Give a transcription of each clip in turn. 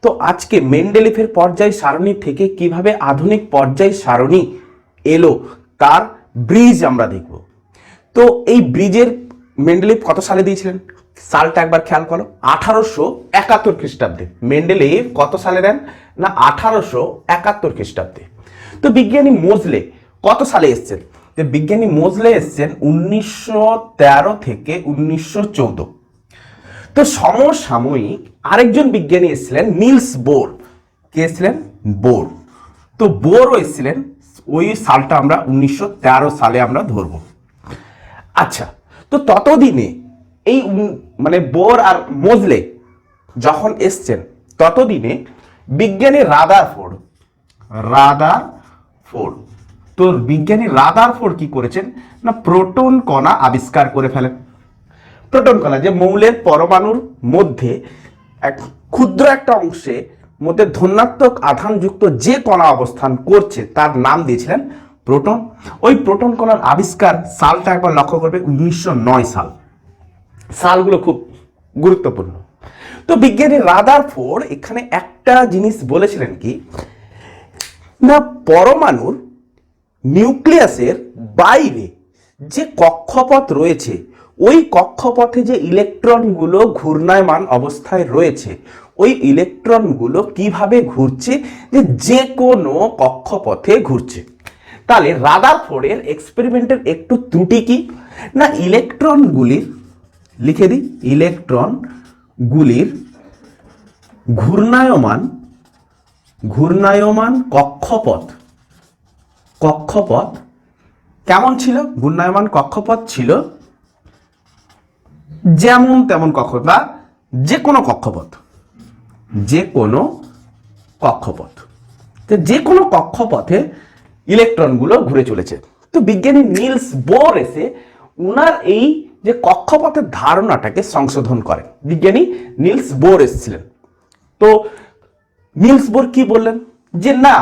তো আজকে মেন্ডেলিফের পর্যায় সারণী থেকে কিভাবে আধুনিক পর্যায় সারণী এলো তার ব্রিজ আমরা দেখব। তো এই ব্রিজের মেন্ডেলিফ কত সালে দিয়েছিলেন, সালটা একবার খেয়াল করো, 1871 খ্রিস্টাব্দে। মেন্ডেলিফ কত সালে দেন না 1871 খ্রিস্টাব্দে। তো বিজ্ঞানী মোজলে কত সালে এসছেন, যে বিজ্ঞানী মোজলে এসছেন 1913 থেকে 1914। তো সমসাময়িক আরেকজন বিজ্ঞানী এসেছিলেন নিলস বোর। কে এসেছিলেন? বোর। তো বোরও এসেছিলেন, ওই সালটা আমরা 1913 সালে আমরা ধরব। আচ্ছা, তো ততদিনে এই মানে বোর আর মোজলে যখন এসছেন ততদিনে বিজ্ঞানী রাদারফোর্ড তো বিজ্ঞানী রাদারফোর্ড কি করেছেন না প্রোটন কণা আবিষ্কার করে ফেলেন। প্রোটন কণা যে মৌলের পরমাণুর মধ্যে এক ক্ষুদ্র একটা অংশে মধ্যে ধনাত্মক আধানযুক্ত যে কণা অবস্থান করছে তার নাম দিয়েছিলেন প্রোটন। ওই প্রোটন কণার আবিষ্কার সালটা একবার লক্ষ্য করবে 1909 সাল। সালগুলো খুব গুরুত্বপূর্ণ। তো বিজ্ঞানী রাদারফোর্ড এখানে একটা জিনিস বলেছিলেন কি না পরমাণুর নিউক্লিয়াসের বাইরে যে কক্ষপথ রয়েছে ওই কক্ষপথে যে ইলেকট্রনগুলো ঘূর্ণায়মান অবস্থায় রয়েছে ওই ইলেকট্রনগুলো কিভাবে ঘুরছে, যে কোনো কক্ষপথে ঘুরছে। তাহলে রাদারফোর্ডের এক্সপেরিমেন্টের একটু ত্রুটি কি না ইলেকট্রনগুলির, লিখে দিই, ইলেকট্রনগুলির ঘূর্ণায়মান কক্ষপথ কেমন ছিল? ঘূর্ণায়মান কক্ষপথ ছিল যেমন তেমন কক্ষপথ বা যে কোনো কক্ষপথ, যে কোনো কক্ষপথে ইলেকট্রনগুলো ঘুরে চলেছে। তো বিজ্ঞানী নিলস বোর এসে উনার এই যে কক্ষপথের ধারণাটাকে সংশোধন করেন। বিজ্ঞানী নিলস বোর এসেছিলেন। তো নিলস বোর কি বললেন যে না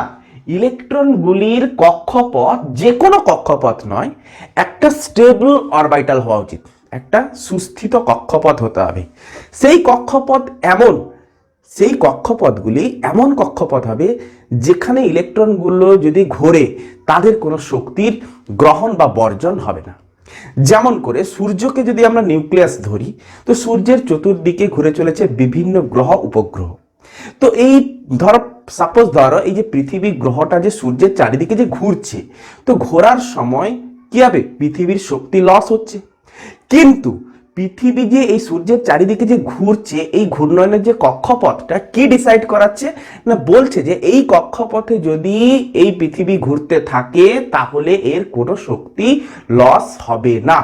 ইলেকট্রনগুলির কক্ষপথ যে কোনো কক্ষপথ নয়, একটা স্টেবল অরবিটাল হওয়া উচিত, একটা সুস্থিত কক্ষপথ হতে হবে। সেই কক্ষপথগুলি এমন কক্ষপথ হবে যেখানে ইলেকট্রনগুলো যদি ঘোরে তাদের কোনো শক্তির গ্রহণ বা বর্জন হবে না। যেমন করে সূর্যকে যদি আমরা নিউক্লিয়াস ধরি তো সূর্যের চতুর্দিকে ঘুরে চলেছে বিভিন্ন গ্রহ উপগ্রহ। তো এই ধরো এই যে পৃথিবী গ্রহটা যে সূর্যের চারিদিকে যে ঘুরছে, তো ঘোরার সময় কি হবে? পৃথিবীর শক্তি লস হচ্ছে। কিন্তু পৃথিবী যে এই সূর্যের চারিদিকে যে ঘুরছে এই ঘূর্ণয়নের যে কক্ষপথটা কি ডিসাইড করাচ্ছে না বলছে যে এই কক্ষপথে যদি এই পৃথিবী ঘুরতে থাকে তাহলে এর কোনো শক্তি লস হবে না।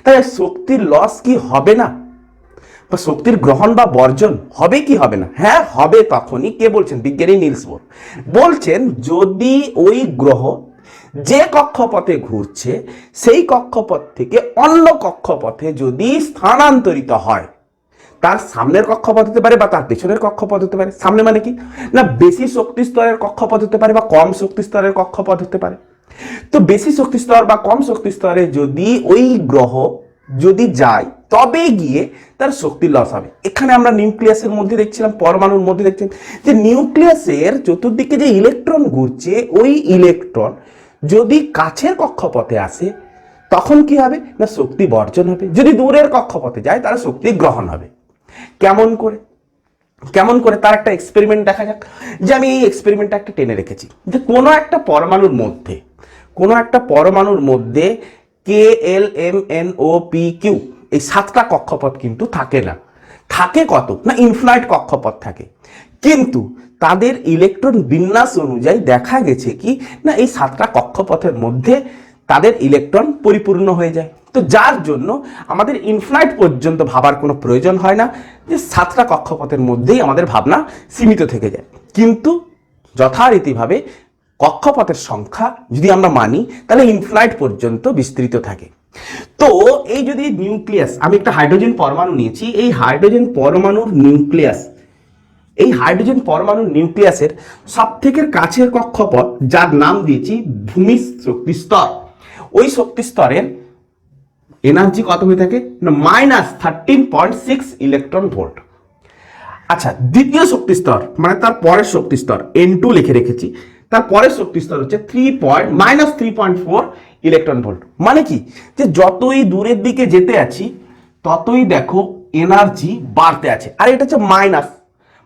তাই শক্তির লস কি হবে না বা শক্তির গ্রহণ বা বর্জন হবে কি হবে না? হ্যাঁ হবে। তখনই কে বলছেন? বিজ্ঞানী নিলস বোর বলছেন যদি ওই গ্রহ যে কক্ষপথে ঘুরছে সেই কক্ষপথ থেকে অন্য কক্ষপথে যদি স্থানান্তরিত হয়, তার সামনের কক্ষপথ হতে পারে বা তার পেছনের কক্ষপথ হতে পারে। সামনে মানে কি না বেশি শক্তি স্তরের কক্ষপথ হতে পারে বা কম শক্তি স্তরের কক্ষপথ হতে পারে। তো বেশি শক্তি স্তর বা কম শক্তি স্তরে যদি ওই গ্রহ যদি যায় তবে গিয়ে তার শক্তি লস হবে। এখানে আমরা নিউক্লিয়াসের মধ্যে দেখছিলাম, পরমাণুর মধ্যে দেখছিলাম যে নিউক্লিয়াসের চতুর্দিকে যে ইলেকট্রন ঘুরছে ওই ইলেকট্রন যদি কাছের কক্ষপথে আসে তখন কি হবে না শক্তি বর্জন হবে, যদি দূরের কক্ষপথে যায় তাহলে শক্তি গ্রহণ হবে। কেমন করে তার একটা এক্সপেরিমেন্ট দেখা যাক। যে আমি এই এক্সপেরিমেন্টটা একটা টেনে রেখেছি যে কোনো একটা পরমাণুর মধ্যে KLMNOPQ এই 7টা কক্ষপথ কিন্তু থাকে না। থাকে কত না ইনফিনাইট কক্ষপথ থাকে, কিন্তু তাদের ইলেকট্রন বিন্যাস অনুযায়ী দেখা গেছে কি না এই 7টা কক্ষপথের মধ্যে তাদের ইলেকট্রন পরিপূর্ণ হয়ে যায়। তো যার জন্য আমাদের ইনফিনাইট পর্যন্ত ভাবার কোনো প্রয়োজন হয় না, যে 7টা কক্ষপথের মধ্যেই আমাদের ভাবনা সীমিত থেকে যায়। কিন্তু যথারীতিভাবে কক্ষপথের সংখ্যা যদি আমরা মানি তাহলে ইনফিনাইট পর্যন্ত বিস্তৃত থাকে। তো এই যদি নিউক্লিয়াস, আমি একটা হাইড্রোজেন পরমাণু নিয়েছি, এই হাইড্রোজেন পরমাণুর নিউক্লিয়াসের সবথেকে কাছের কক্ষপথ যার নাম দিয়েছি ভূমি শক্তি স্তর, ওই শক্তি স্তরের এনার্জি কত হয়ে থাকে না -13.6 ইলেকট্রন ভোল্ট। আচ্ছা, দ্বিতীয় শক্তি স্তর মানে তার পরের শক্তি স্তর N2 লিখে রেখেছি, তার পরের শক্তি স্তর হচ্ছে -3.4 ইলেকট্রন ভোল্ট। মানে কি, যে যতই দূরের দিকে যেতে আছি ততই দেখো এনার্জি বাড়তে আছে। আর এটা হচ্ছে মাইনাস,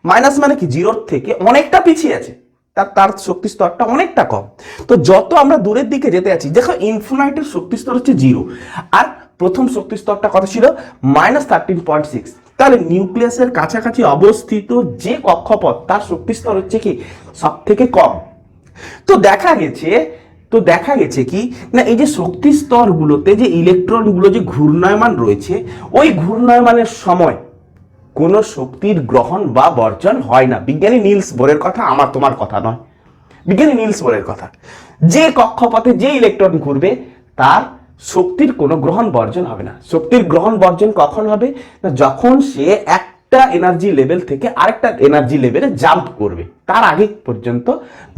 মাইনাস মানে কি জিরোর থেকে অনেকটা পিছিয়ে আছে, তার শক্তি স্তরটা অনেকটা কম। তো যত আমরা দূরের দিকে যেতে আছি, দেখো ইনফিনাইটের শক্তি স্তর হচ্ছে 0, আর প্রথম শক্তি স্তরটা কত ছিল -13.6। তাহলে নিউক্লিয়াসের কাছাকাছি অবস্থিত যে কক্ষপথ তার শক্তি স্তর হচ্ছে কি সব থেকে কম। তো দেখা গেছে কি না, এই যে শক্তি স্তরগুলোতে যে ইলেকট্রনগুলো যে ঘূর্ণায়মান রয়েছে, ওই ঘূর্ণায়মানের সময় কোনো শক্তির গ্রহণ বা বর্জন হয় না। বিজ্ঞানী নিলস বোরের কথা, আমার তোমার কথা নয়, বিজ্ঞানী নিলস বোরের কথা। যে কক্ষপথে যে ইলেকট্রন ঘুরবে তার শক্তির কোনো গ্রহণ বর্জন হবে না। শক্তির গ্রহণ বর্জন কখন হবে না, যখন সে একটা এনার্জি লেভেল থেকে আরেকটা এনার্জি লেভেলে জাম্প করবে, তার আগে পর্যন্ত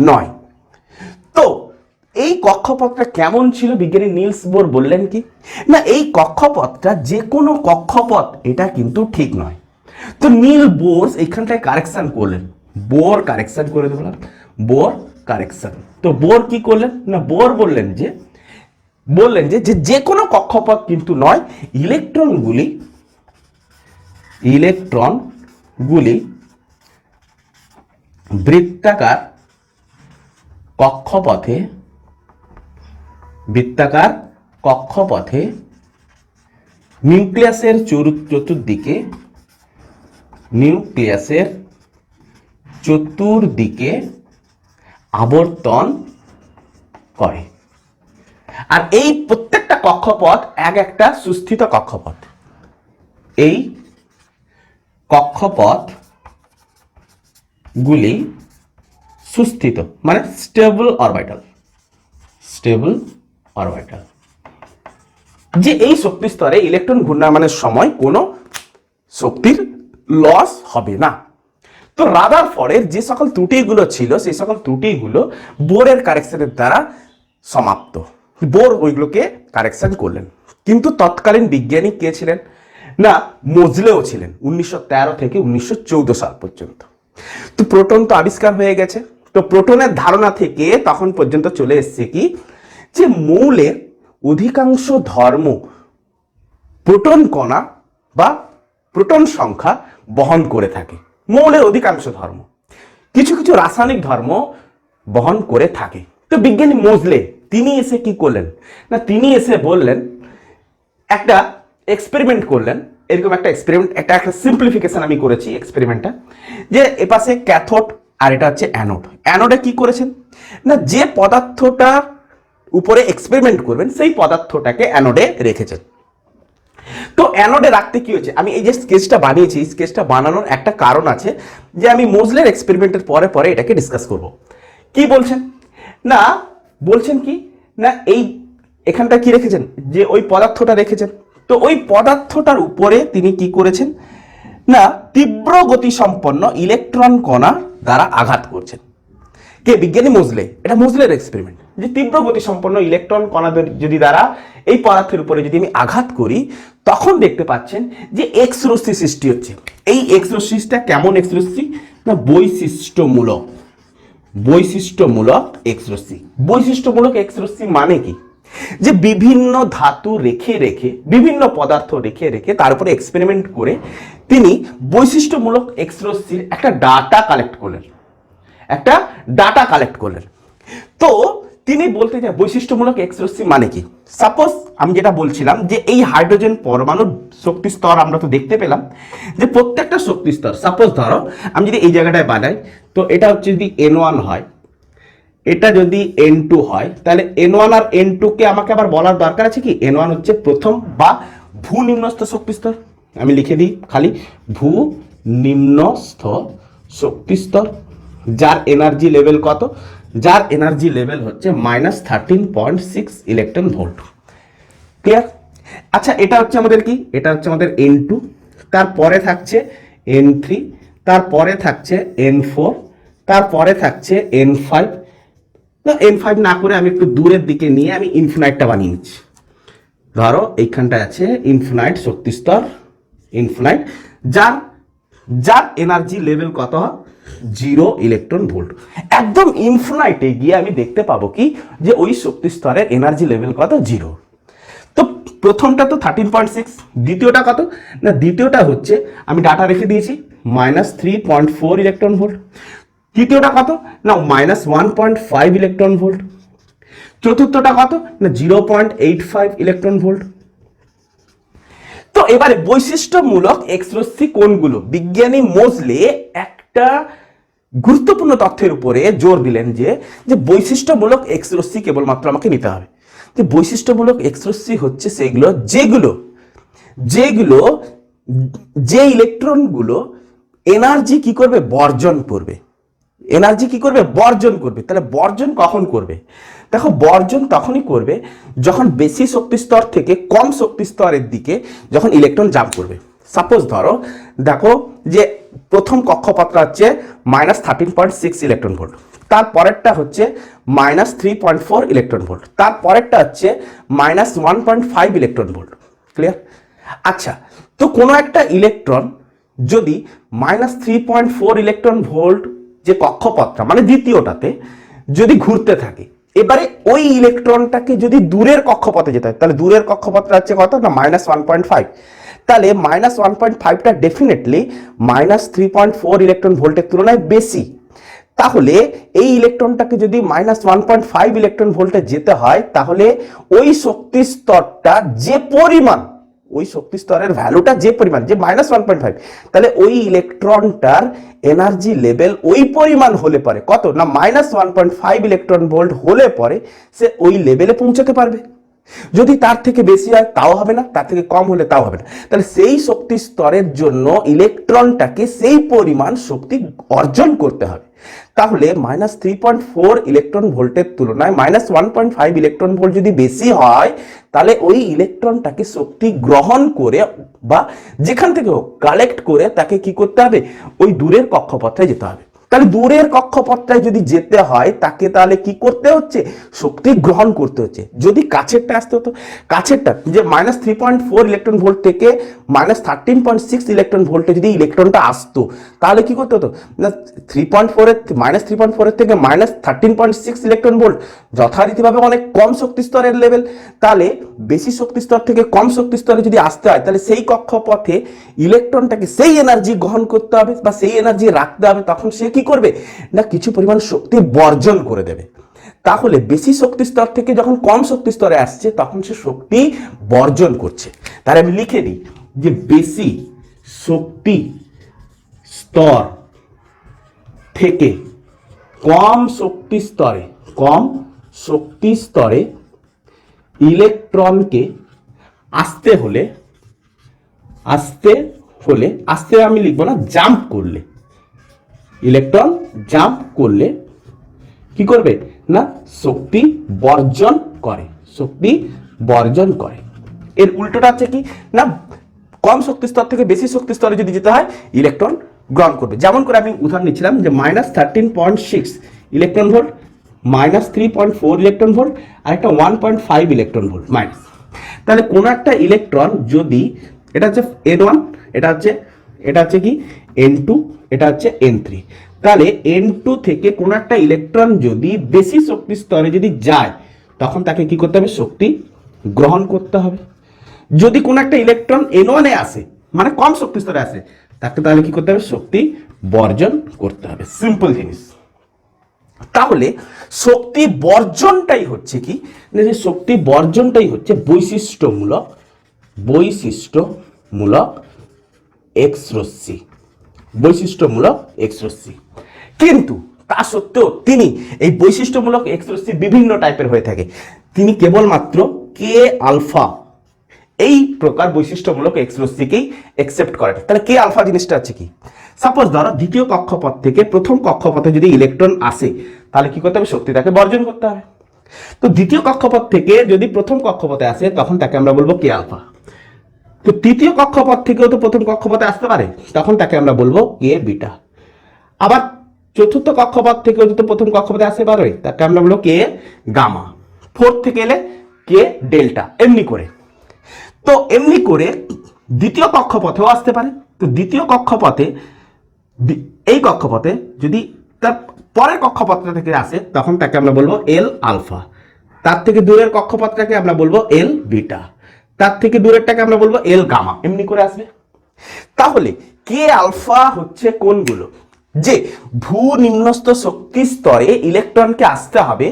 নয়। তো এই কক্ষপথটা কেমন ছিল, বিজ্ঞানী নিলস বোর বললেন কি না, এই কক্ষপথটা যে কোনো কক্ষপথ এটা কিন্তু ঠিক নয়। তো নীল বোর এইখানটায় কারেকশন করলেন, বোর কারেকশন করে দিলাম, বোর কারেকশন। তো বোর কি করলেন না, বোর বললেন যে যে কোনো কক্ষপথ কিন্তু নয়, ইলেকট্রনগুলি বৃত্তাকার কক্ষপথে নিউক্লিয়াসের চতুর্দিকে আবর্তন করে। আর এই প্রত্যেকটা কক্ষপথ একটা সুস্থিত কক্ষপথ। এই কক্ষপথগুলি সুস্থিত মানে স্টেবল অরবিটাল, যে এই শক্তি স্তরে ইলেকট্রন ঘূর্ণায়মানের সময় কোনো শক্তির লস হবে না। তো রাদারফোর্ডের যে সকল ত্রুটিগুলো ছিল সেই সকল ত্রুটিগুলো বোরের কারেকশনের দ্বারা সমাপ্ত। বোর ওইগুলোকে কারেকশন করলেন। কিন্তু তৎকালীন বিজ্ঞানী কে ছিলেন না, মোজলেও ছিলেন 1913 থেকে 1914 সাল পর্যন্ত। তো প্রোটন তো আবিষ্কার হয়ে গেছে। তো প্রোটনের ধারণা থেকে তখন পর্যন্ত চলে এসছে কি, যে মৌলের অধিকাংশ ধর্ম প্রোটন কণা বা প্রোটন সংখ্যা বহন করে থাকে। মৌলের অধিকাংশ ধর্ম, কিছু কিছু রাসায়নিক ধর্ম বহন করে থাকে। তো বিজ্ঞানী মোজলে তিনি এসে কি করলেন না, তিনি এসে বললেন, একটা এক্সপেরিমেন্ট করলেন। এরকম একটা এক্সপেরিমেন্ট, একটা সিম্পলিফিকেশন আমি করেছি এক্সপেরিমেন্টটা, যে এপাশে ক্যাথোড আর এটা হচ্ছে অ্যানোড। অ্যানোডে কি করেছেন না, যে পদার্থটা উপরে এক্সপেরিমেন্ট করবেন সেই পদার্থটাকে অ্যানোডে রেখেছেন। তো অ্যানোডে রাখতে কি হয়েছে, আমি এই যে স্কেচটা বানিয়েছি, এই স্কেচটা বানানোর একটা কারণ আছে, যে আমি মোজলের এক্সপেরিমেন্টের পরে এটাকে ডিসকাস করব। কি বলছেন না, বলছেন কি না, এই এখানটা কি রেখেছেন, যে ওই পদার্থটা রেখেছেন। তো ওই পদার্থটার উপরে তিনি কি করেছেন না, তীব্র গতি সম্পন্ন ইলেকট্রন কণা দ্বারা আঘাত করছেন। কে, বিজ্ঞানী মোজলে। এটা মোজলের এক্সপেরিমেন্ট, যে তীব্র গতি সম্পন্ন ইলেকট্রন কণা যদি দ্বারা এই পদার্থের উপরে যদি আমি আঘাত করি, তখন দেখতে পাচ্ছেন যে এক্স রশ্মি সৃষ্টি হচ্ছে। এই এক্স রশ্মিটা কেমন এক্স রশ্মি না, বৈশিষ্ট্যমূলক এক্স রশ্মি। বৈশিষ্ট্যমূলক এক্স রশ্মি মানে কি, যে বিভিন্ন ধাতু বিভিন্ন পদার্থ রেখে তার উপরে এক্সপেরিমেন্ট করে তিনি বৈশিষ্ট্যমূলক এক্স রশ্মির একটা ডাটা কালেক্ট করলেন। তো তিনি বলতে চান বৈশিষ্ট্যমূলক এক্স রশ্মি মানে কি। সাপোজ আমি যেটা বলছিলাম, যে এই হাইড্রোজেন পরমাণুর শক্তি স্তর আমরা তো দেখতে পেলাম, যে প্রত্যেকটা শক্তি স্তর, সাপোজ ধরো আমি যদি এই জায়গাটায় বানাই, তো এটা হচ্ছে যদি N1 হয়, এটা যদি N2 হয়, তাহলে N1 আর N2 কে আমাকে আবার বলার দরকার আছে কি, N1 হচ্ছে প্রথম বা ভূ নিম্নস্থ শক্তি স্তর, আমি লিখে দিই খালি ভূ নিম্নস্থ শক্তি স্তর, যার এনার্জি লেভেল কত, যার এনার্জি লেভেল হচ্ছে -13.6 ইলেকট্রন ভোল্ট। ক্লিয়ার? আচ্ছা, এটা হচ্ছে আমাদের কি, এটা হচ্ছে আমাদের N2, তারপরে থাকছে N3, তারপরে থাকছে N4, তারপরে থাকছে N5। N5 না করে আমি একটু দূরের দিকে নিয়ে আমি ইনফিনাইটটা বানিয়ে নিচ্ছি। ধরো এইখানটায় আছে ইনফিনাইট শক্তি স্তর, ইনফিনাইট, যার যার এনার্জি লেভেল কত হয় 0 ইলেকট্রন ভোল্ট। একদম ইনফিনাইটে গিয়ে আমি দেখতে পাবো কি যে ওই শক্তি স্তরের এনার্জি লেভেল কত 0। তো প্রথমটা তো 13.6, দ্বিতীয়টা কত না, দ্বিতীয়টা হচ্ছে আমি ডাটা রেখে দিয়েছি -3.4 ইলেকট্রন ভোল্ট, তৃতীয়টা কত না -1.5 ইলেকট্রন ভোল্ট, চতুর্থটা কত না 0.85 ইলেকট্রন ভোল্ট। তো এবারে বৈশিষ্ট্যমূলক এক্স রশ্মি কোনগুলো, বিজ্ঞানী মোজলে একটা গুরুত্বপূর্ণ তথ্যের উপরে জোর দিলেন যে বৈশিষ্ট্যমূলক এক্স রশ্মি কেবলমাত্র আমাকে নিতে হবে। যে বৈশিষ্ট্যমূলক এক্স রশ্মি হচ্ছে সেগুলো যেগুলো যেগুলো যে ইলেকট্রনগুলো এনার্জি কি করবে বর্জন করবে, এনার্জি কি করবে বর্জন করবে। তাহলে বর্জন কখন করবে, দেখো বর্জন তখনই করবে যখন বেশি শক্তি স্তর থেকে কম শক্তি স্তরের দিকে যখন ইলেকট্রন জাম্প করবে। সাপোজ ধরো দেখো যে প্রথম কক্ষপথটা হচ্ছে -13.6 ইলেকট্রন ভোল্ট, তার পরেরটা হচ্ছে -3.4 ইলেকট্রন ভোল্ট, তার পরেরটা হচ্ছে -1.5 ইলেকট্রন ভোল্ট। ক্লিয়ার? আচ্ছা, তো কোনো একটা ইলেকট্রন যদি -3.4 ইলেকট্রন ভোল্ট যে কক্ষপথটা মানে দ্বিতীয়টাতে যদি ঘুরতে থাকে, এবারে ওই ইলেকট্রনটাকে যদি দূরের কক্ষপথে যেতে হয়, তাহলে দূরের কক্ষপথটা হচ্ছে কত না -1.5, তাহলে -1.5টা ডেফিনেটলি -3.4 ইলেকট্রন ভোল্টের তুলনায় বেশি। তাহলে এই ইলেকট্রনটাকে যদি -1.5 ইলেকট্রন ভোল্টে যেতে হয়, তাহলে ওই শক্তি স্তরটা যে পরিমাণ, ওই শক্তি স্তরের ভ্যালুটা যে পরিমাণ যে -1.5, তাহলে ওই ইলেকট্রনটার এনার্জি লেভেল ওই পরিমাণ হলে পরে কত না -1.5 ইলেকট্রন ভোল্ট হলে পরে সে ওই লেভেলে পৌঁছাতে পারবে। যদি তার থেকে বেশি হয় তাও হবে না, তার থেকে কম হলে তাও হবে না। তাহলে সেই শক্তি স্তরের জন্য ইলেকট্রনটাকে সেই পরিমাণ শক্তি অর্জন করতে হবে। তাহলে -3.4 ইলেকট্রন ভোল্টের তুলনায় -1.5 ইলেকট্রন ভোল্ট যদি বেশি হয়, তাহলে ওই ইলেকট্রনটাকে শক্তি গ্রহণ করে বা যেখান থেকে হোক কালেক্ট করে তাকে কি করতে হবে, ওই দূরের কক্ষপথে যেতে হবে। তাহলে দূরের কক্ষপথটায় যদি যেতে হয় তাকে তাহলে কি করতে হচ্ছে, শক্তি গ্রহণ করতে হচ্ছে। যদি কাছেরটা আসতে হতো, কাছেরটা যে -3.4 ইলেকট্রন ভোল্ট থেকে -13.6 ইলেকট্রন ভোল্টে যদি ইলেকট্রনটা আসতো, তাহলে কি করতে হতো না -3.4 এর থেকে -13.6 ইলেকট্রন ভোল্ট যথারীতিভাবে অনেক কম শক্তি স্তরের লেভেল। তাহলে বেশি শক্তি স্তর থেকে কম শক্তি স্তরে যদি আসতে হয়, তাহলে সেই কক্ষপথে ইলেকট্রনটাকে সেই এনার্জি গ্রহণ করতে হবে বা সেই এনার্জি রাখতে হবে। তখন সে কি করবে না কিছু পরিমাণ শক্তি বর্জন করে দেবে। তাহলে বেশি শক্তি স্তর থেকে যখন কম শক্তি স্তরে আসছে তখন সে শক্তি বর্জন করছে। তাহলে আমি লিখে দিই যে বেশি শক্তি স্তর থেকে কম শক্তি স্তরে ইলেকট্রনকে আসতে আমি লিখবো না জাম্প করলে, ইলেকট্রন জাম্প করলে কি করবে না শক্তি বর্জন করে। এর উল্টোটা হচ্ছে কি না কম শক্তি স্তর থেকে বেশি শক্তি স্তরে যদি যেতে হয় ইলেকট্রন গ্রহণ করবে। যেমন করে আমি উদাহরণ নিচ্ছিলাম যে -13.6 ইলেকট্রন ভোল্ট, -3.4 ইলেকট্রন ভোল্ট আর একটা 1.5 ইলেকট্রন ভোল্ট মাইনাস। তাহলে কোন একটা ইলেকট্রন যদি এটা হচ্ছে N1, এটা হচ্ছে কি N2, এটা হচ্ছে N3, তাহলে N2 থেকে কোন একটা ইলেকট্রন যদি বেশি শক্তি স্তরে যদি যায় তখন তাকে কি করতে হবে শক্তি গ্রহণ করতে হবে। যদি কোন একটা ইলেকট্রন N1 এ আসে মানে কম শক্তি স্তরে আসে, তাকে তাহলে কি করতে হবে শক্তি বর্জন করতে হবে। সিম্পল জিনিস। তাহলে শক্তি বর্জনটাই হচ্ছে কি না যে শক্তি বর্জনটাই হচ্ছে বৈশিষ্ট্যমূলক এক্স রশ্মি। কিন্তু তা সত্ত্বেও তিনি এই বৈশিষ্ট্যমূলক এক্স রশ্মি বিভিন্ন টাইপের হয়ে থাকে, তিনি কেবলমাত্র কে আলফা এই প্রকার বৈশিষ্ট্যমূলক এক্স রশ্মিকেই একসেপ্ট করেন। তাহলে কে আলফা জিনিসটা আছে কি, সাপোজ ধরো দ্বিতীয় কক্ষপথ থেকে প্রথম কক্ষপথে যদি ইলেকট্রন আসে তাহলে কি করতে হবে শক্তি তাকে বর্জন করতে হবে। তো দ্বিতীয় কক্ষপথ থেকে যদি প্রথম কক্ষপথে আসে তখন তাকে আমরা বলবো কে আলফা। তো তৃতীয় কক্ষপথ থেকেও তো প্রথম কক্ষপথে আসতে পারে, তখন তাকে আমরা বলবো কে বিটা। আবার চতুর্থ কক্ষপথ থেকেও যদি প্রথম কক্ষপথে আসতে পারে তাকে আমরা বলবো কে গামা। ফোর্থ থেকে এলে কে ডেল্টা। এমনি করে দ্বিতীয় কক্ষপথেও আসতে পারে। তো দ্বিতীয় কক্ষপথে এই কক্ষপথে যদি তার পরের কক্ষপথটা থেকে আসে তখন তাকে আমরা বলবো এল আলফা, তার থেকে দূরের কক্ষপথটাকে আমরা বলবো এল বিটা, তার থেকে দূরেরটাকে আমরা বলবো এল গামা, এমনি করে আসবে। তাহলে কে আলফা হচ্ছে কোনগুলো, যে ভূ নিম্নস্থ শক্তি স্তরে ইলেকট্রনকে আসতে হবে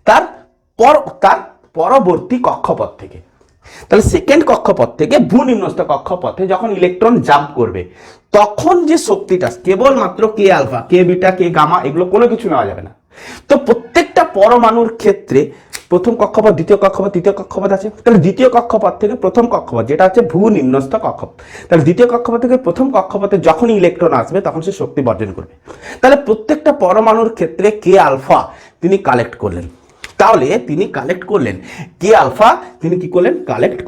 তার পরবর্তী কক্ষপথ থেকে। তাহলে সেকেন্ড কক্ষপথ থেকে ভূ নিম্নস্থ কক্ষপথে যখন ইলেকট্রন জাম্প করবে তখন যে শক্তিটা কেবলমাত্র কে আলফা, কে বিটা, কে গামা এগুলো কোনো কিছু নেওয়া যাবে না। তো প্রত্যেকটা পরমাণুর ক্ষেত্রে প্রথম কক্ষপথ, দ্বিতীয় কক্ষপথ, তৃতীয় কক্ষপথ আছে। তাহলে দ্বিতীয় কক্ষপথ থেকে প্রথম কক্ষপথ যেটা হচ্ছে ভূ নিম্নস্থ কক্ষপথ, তাহলে দ্বিতীয় কক্ষপথ থেকে প্রথম কক্ষপথে যখনই ইলেকট্রন আসবে তখন সে শক্তি বর্জন করবে। তাহলে প্রত্যেকটা পরমাণুর ক্ষেত্রে কে আলফা তিনি কালেক্ট করলেন। তাহলে তিনি কালেক্ট করলেন কে আলফা, তিনি কি করলেন কালেক্ট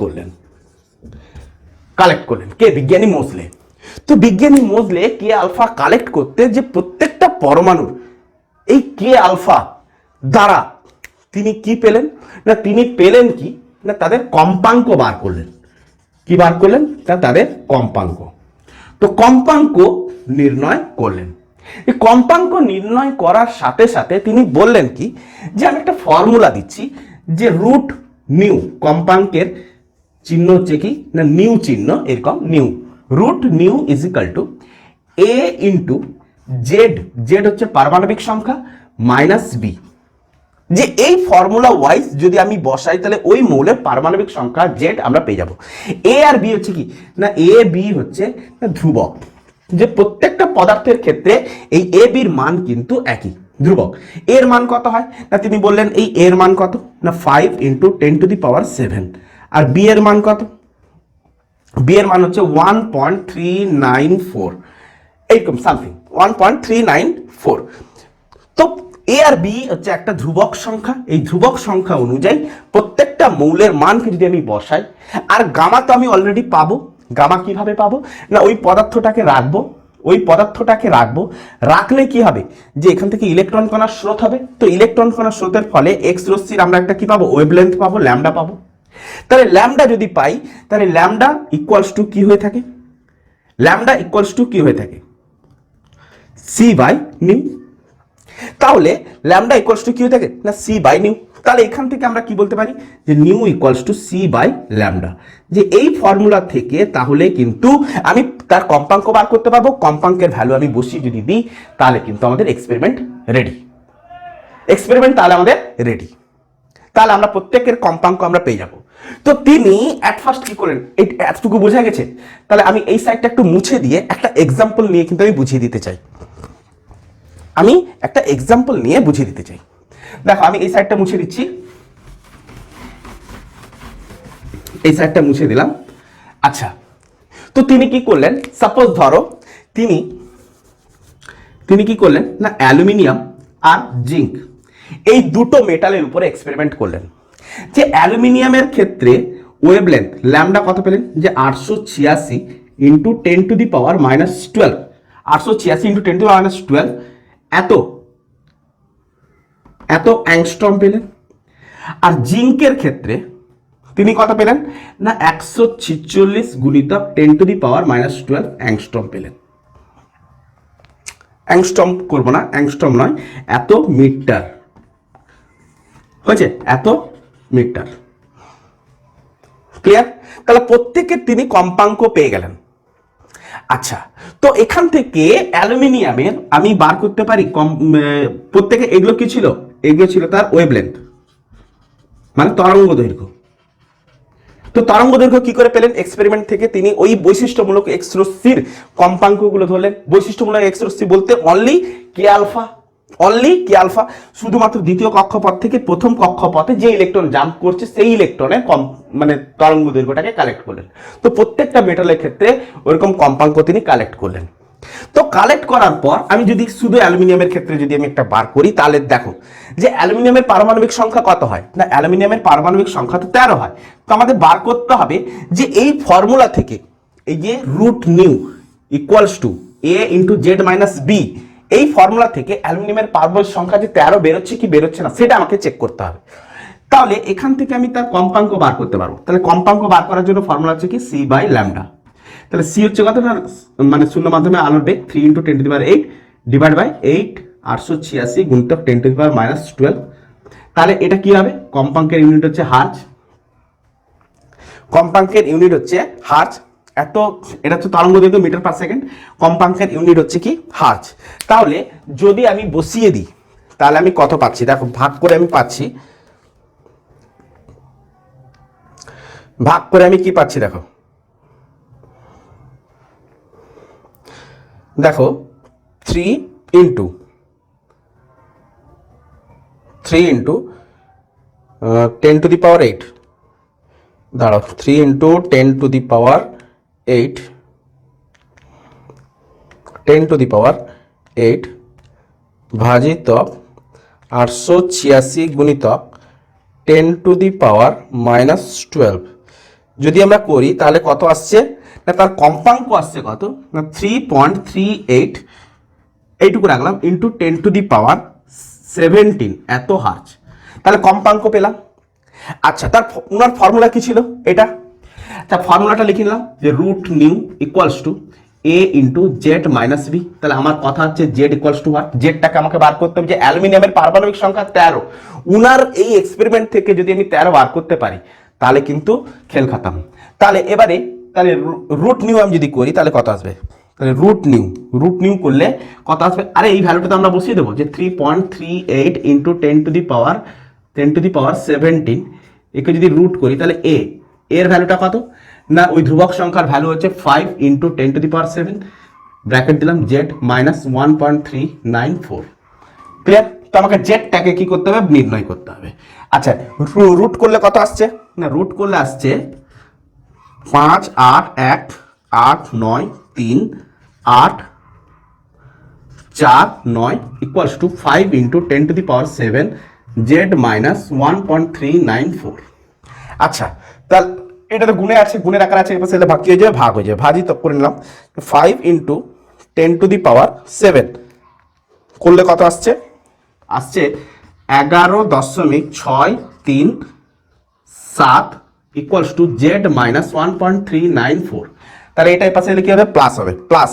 করলেন কে বিজ্ঞানী মোজলে। তো বিজ্ঞানী মোজলে কে আলফা কালেক্ট করতে যে প্রত্যেকটা পরমাণুর এই কে আলফা দ্বারা তিনি কি পেলেন না, তিনি পেলেন কি না তাদের কম্পাঙ্ক বার করলেন। কি বার করলেন না তাদের কম্পাঙ্ক। তো কম্পাঙ্ক নির্ণয় করলেন। এই কম্পাঙ্ক নির্ণয় করার সাথে সাথে তিনি বললেন কি যে আমি একটা ফর্মুলা দিচ্ছি যে রুট নিউ, কম্পাঙ্কের চিহ্ন হচ্ছে কি না নিউ চিহ্ন, এরকম nu, root nu is equal to a into Z, Z হচ্ছে পারমাণবিক সংখ্যা, মাইনাস বি। যে এই ফর্মুলা ওয়াইজ যদি আমি বসাই তাহলে ওই মৌলের পারমাণবিক সংখ্যা জেড আমরা পেয়ে যাব। এ আর বি হচ্ছে কি না এ বি হচ্ছে ধ্রুবক, যে প্রত্যেকটা পদার্থের ক্ষেত্রে এই এ বির মান কিন্তু একই ধ্রুবক। এর মান কত হয় না তিনি বললেন এই এর মান কত না 5 × 10⁻⁷, আর বি এর মান কত, বি এর মান হচ্ছে 1.394, এইরকম সামথিং 1.394। তো এ আর বি হচ্ছে একটা ধ্রুবক সংখ্যা, এই ধ্রুবক সংখ্যা অনুযায়ী প্রত্যেকটা মৌলের মানকে যদি আমি বসাই, আর গামা তো আমি অলরেডি পাবো। গামা কিভাবে পাবো না ওই পদার্থটাকে রাখবো, রাখলে কি হবে যে এখান থেকে ইলেকট্রন কণার স্রোত হবে। তো ইলেকট্রন কণার স্রোতের ফলে এক্স রশ্মির আমরা একটা কি পাবো ওয়েভলেন্থ পাবো, ল্যামডা পাবো। তাহলে ল্যামডা যদি পাই তাহলে ল্যামডা ইকুয়ালস টু কি হয়ে থাকে, ল্যামডা ইকুয়ালস টু কি হয়ে থাকে সি বাই নিউ। তাহলে ল্যামডা ইকুয়ালস টু কি হয়ে থাকে না সি বাই নিউ। তাহলে এখান থেকে আমরা কি বলতে পারি যে nu equals to c by lambda. যে এই ফর্মুলা থেকে তাহলে কিন্তু আমি তার কম্পাঙ্ক বার করতে পারবো। কম্পাঙ্কের ভ্যালু আমি বসিয়ে যদি দিই তাহলে কিন্তু আমাদের এক্সপেরিমেন্ট রেডি। তাহলে আমাদের রেডি, তাহলে আমরা প্রত্যেকের কম্পাঙ্ক আমরা পেয়ে যাব। তো তিনি অ্যাট ফার্স্ট কি করেন, এতটুকু বোঝা গেছে। তাহলে আমি এই সাইডটা একটু মুছে দিয়ে একটা এক্সাম্পল নিয়ে কিন্তু আমি বুঝিয়ে দিতে চাই। দেখো আমি এই সাইডটা মুছে দিচ্ছি, এই সাইডটা মুছে দিলাম। আচ্ছা, তো তিনি কি করলেন, সাপোজ ধরো তিনি কি করলেন না অ্যালুমিনিয়াম আর জিঙ্ক এই দুটো মেটালের উপরে এক্সপেরিমেন্ট করলেন। যে অ্যালুমিনিয়ামের ক্ষেত্রে ওয়েভলেন্থ ল্যামডা কত পেলেন যে 886 × 10⁻⁻12, 886 × 10⁻⁻12 এত অ্যাংস্ট্রম পেলেন। আর জিঙ্কের ক্ষেত্রে তিনি কত পেলেন না 146 × 10⁻⁻12 অ্যাংস্ট্রম পেলেন। অ্যাংস্ট্রম করবো না, অ্যাংস্ট্রম নয়, এত মিটার হয়েছে, এত মিটার। ক্লিয়ার? তাহলে প্রত্যেকের তিনি কম্পাঙ্ক পেয়ে গেলেন। আচ্ছা, তো এখান থেকে অ্যালুমিনিয়ামের আমি বার করতে পারি প্রত্যেকে এগুলো কি ছিল, এগুলো ছিল তার ওয়েভলেন্থ মানে তরঙ্গ দৈর্ঘ্য। তো তরঙ্গ দৈর্ঘ্য কি করে পেলেন, এক্সপেরিমেন্ট থেকে তিনি ওই বৈশিষ্ট্যমূলক এক্স রশ্মির কম্পাঙ্কগুলো ধরলেন। বৈশিষ্ট্যমূলক এক্স রশ্মি বলতে অনলি কে আলফা, শুধুমাত্র দ্বিতীয় কক্ষপথ থেকে প্রথম কক্ষপথে যে ইলেকট্রন জাম্প করছে সেই ইলেকট্রনের মানে তরঙ্গ দৈর্ঘ্যটাকে কালেক্ট করলেন। তো প্রত্যেকটা মেটালের ক্ষেত্রে ওরকম কম্পাঙ্ক তিনি কালেক্ট করলেন। তো কালেক্ট করার পর আমি যদি শুধু অ্যালুমিনিয়ামের ক্ষেত্রে যদি আমি একটা বার করি তাহলে দেখো যে অ্যালুমিনিয়ামের পারমাণবিক সংখ্যা কত হয় না, অ্যালুমিনিয়ামের পারমাণবিক সংখ্যা তো 13 হয়। তো আমাদের বার করতে হবে যে এই ফর্মুলা থেকে এই যে root nu equals to a into Z minus b, এই ফর্মুলা থেকে অ্যালুমিনিয়ামের পারমাণবিক সংখ্যা যে 13 বেরোচ্ছে কি বেরোচ্ছে না সেটা আমাকে চেক করতে হবে। তাহলে এখান থেকে আমি তার কম্পাঙ্ক বার করতে পারবো। তাহলে কম্পাঙ্ক বার করার জন্য ফর্মুলা হচ্ছে কি সি বাই ল্যামডা। তাহলে সি হচ্ছে কত না, মানে শূন্য মাধ্যমে আলোর বেগ 3 × 10⁸ ডিভাইড বাই 8 886 গুণিতক 10⁻−12। তাহলে এটা কি হবে, কম্পাঙ্কের ইউনিট হচ্ছে হার্জ, কম্পাঙ্কের ইউনিট হচ্ছে হার্জ। এত এটা হচ্ছে তরঙ্গ দৈর্ঘ্য মিটার পার সেকেন্ড, কম্পাঙ্কের ইউনিট হচ্ছে কি হার্জ। তাহলে যদি আমি বসিয়ে দিই তাহলে আমি কত পাচ্ছি, দেখো ভাগ করে আমি পাচ্ছি, ভাগ করে আমি কি পাচ্ছি দেখো, দেখো 3 × 10⁸, দাঁড়াও 3 × 10⁸ ভাজিতক 886 গুণিতক 10⁻−12 যদি আমরা করি তাহলে কত আসছে না, তার কম্পাঙ্ক আসছে কত না 3.38, এইটুকু রাখলাম, ইন্টু 10⁻17 এত হার্জ। তাহলে কম্পাঙ্ক পেলাম। আচ্ছা, তার ওনার ফর্মুলা কি ছিল এটা, তার ফর্মুলাটা লিখে নিলাম যে root nu equals to a × z - b। তাহলে আমার কথা হচ্ছে z ইকুয়ালস টু হোয়াট, জেডটাকে আমাকে বার করতে হবে যে অ্যালুমিনিয়ামের পারমাণবিক সংখ্যা 13। উনার এই এক্সপেরিমেন্ট থেকে যদি আমি 13 বার করতে পারি তাহলে কিন্তু খেল খাতাম। তাহলে এবারে তাহলে রুট নিউ আমি যদি করি তাহলে কত আসবে, তাহলে রুট নিউ করলে কত আসবে, আরে এই ভ্যালুটা তো আমরা বসিয়ে দেবো যে 3.38 × 10⁻17 একে যদি রুট করি তাহলে এর ভ্যালুটা কত না, ওই ধ্রুবক সংখ্যার ভ্যালু হচ্ছে 5 × 10⁻7 ব্র্যাকেট দিলাম z -1.394। ক্লিয়ার? তো আমাকে জেডটাকে কি করতে হবে, নির্ণয় করতে হবে। আচ্ছা, রুট করলে কত আসছে না, রুট করলে আসছে 5 8 1 8 9 3 8 4 9 ইকুয়ালস টু 5 × 10⁻7 z -1.394। আচ্ছা, তাহলে এটা তো গুণে আছে, গুণের আকার আছে, এবার সেটা ভাগ হয়ে যাবে, ভাগ হয়ে যাবে, ভাজি তো করে নিলাম 5 × 10⁻7 করলে কত আসছে, আসছে 11.637 ইকুয়ালস টু z -1.394। তাহলে এটাই পাশে কি হবে, প্লাস হবে, প্লাস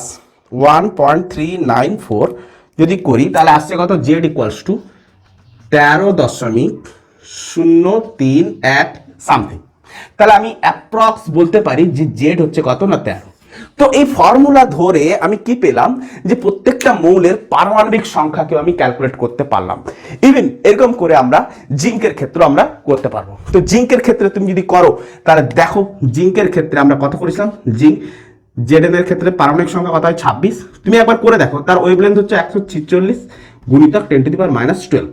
1.394 যদি করি তাহলে আসছে কত, z ইকুয়ালস টু 13.031 সামথিং। তাহলে আমি অ্যাপ্রক্স বলতে পারি যে জেড হচ্ছে কত না 13। তো এই ফর্মুলা ধরে আমি কি পেলাম যে প্রত্যেকটা মৌলের পারমাণবিক সংখ্যাকেও আমি ক্যালকুলেট করতে পারলাম। ইভেন এরকম করে আমরা জিঙ্কের ক্ষেত্রে আমরা করতে পারবো। তো জিঙ্কের ক্ষেত্রে তুমি যদি করো তাহলে দেখো, জিঙ্কের ক্ষেত্রে আমরা কত করেছিলাম, জিঙ্ক জেডএন এর ক্ষেত্রে পারমাণবিক সংখ্যা কত হয় 26। তুমি একবার করে দেখো, তার ওয়েভলেন্থ হচ্ছে 146 গুণিতক 10⁻−12।